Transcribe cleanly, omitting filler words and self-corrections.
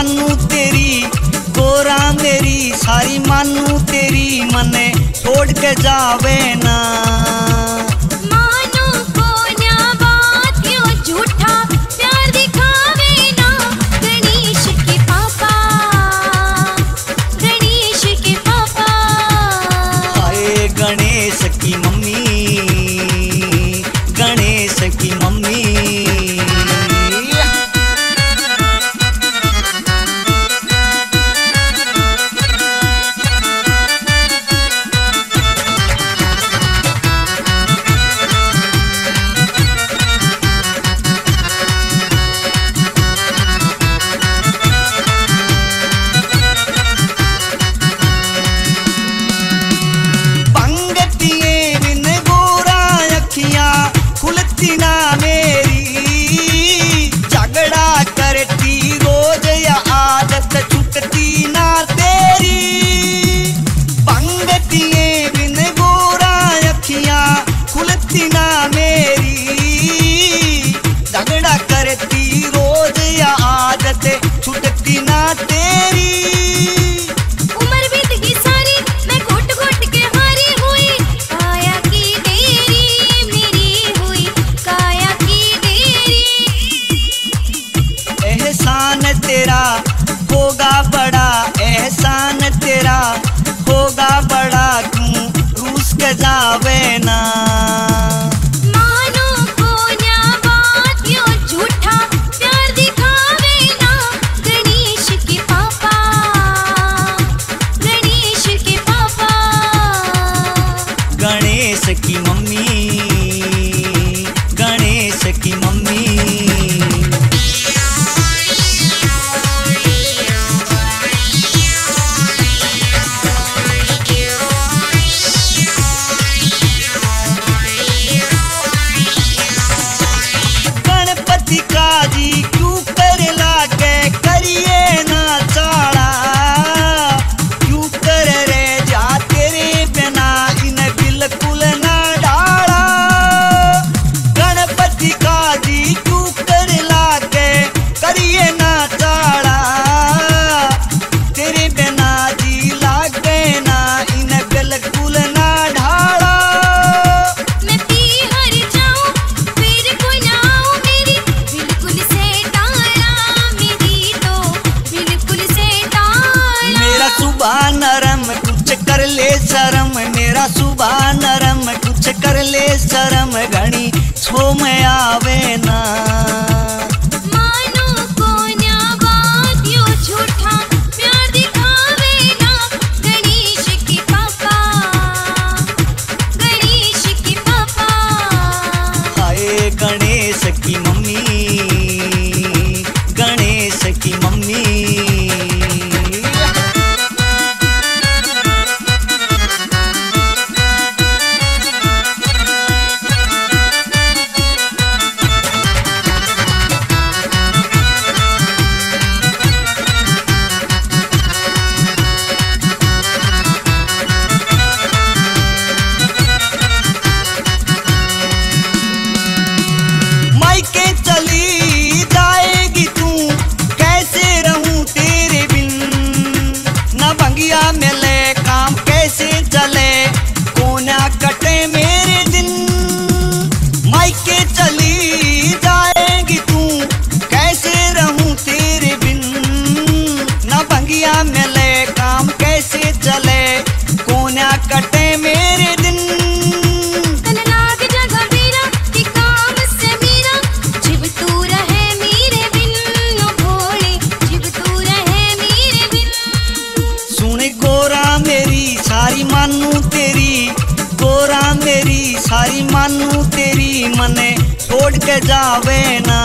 मानू तेरी, गोरा मेरी सारी मानू तेरी, मने छोड़ के जावे ना। मानो को न्या बात यो झूठा प्यार दिखावे ना। गणेश के पापा, गणेश के पापा। हाय गणेश की मम्मी, गणेश की मम्मी। खुलती ना मेरी, झगड़ा करती रोज या आदत छूटती ना तेरी। पंगतिए बिन गोरा अखियां खुलती ना मेरी, झगड़ा करती रोज या आदत छूटती ना तेरी। उम्र बीत गई सारी मैं घुट घुट के हारी हुई, काया की देरी मेरी हुई, काया की देरी। एहसान तेरा होगा बड़ा, एहसान तेरा होगा बड़ा, क्यों रूस के जावे ना। मानो को न्या बात यो झूठा प्यार दिखावे ना। गणेश के पापा, गणेश के पापा। गणेश की मम्मी, गणेश की मम्मी। गणपति का जी क्यों कर लागे करिए ना चाड़ा, क्यों कर रे जा तेरे बिना इन बिल्कुल ना डाला। गणपति का जी क्यों कर लागे करिए ना चाड़ा, तेरे बिना जी लागे ना इन बिल्कुल ना ढाला। मैं पी हर जाऊं फिर कोई ना आऊं मेरी बिल्कुल से टाला, मेरी तो बिल्कुल से टाला। मेरा सुबह नरम कुछ कर ले शर्म, मेरा सुबह नरम कुछ कर ले शर्म, घनी छो में आवे ना। मानो को न्या बात यो झूठा प्यार दिखावे ना। गणेश के पापा, गणेश के पापा। हाय गणेश की मम्मी, गणेश की मम्मी। मायके चली जाएगी तू, कैसे रहूं तेरे बिन, न भंगिया मिले काम कैसे चले, कोना कटे मेरे दिन। मायके चली जाएगी तू, कैसे रहूं तेरे बिन, न भंगिया मिले काम कैसे चले, कोना कटे मेरे दिन। तन लाग जगह मेरा कि काम से मेरा, जिब तू रहे मेरे बिन ओ भोले, जिब तू रहे मेरे बिन। सुन गोरा मेरी सारी मानू तेरी, गोरा मेरी सारी मानू तेरी, मने छोड़ के जावे ना।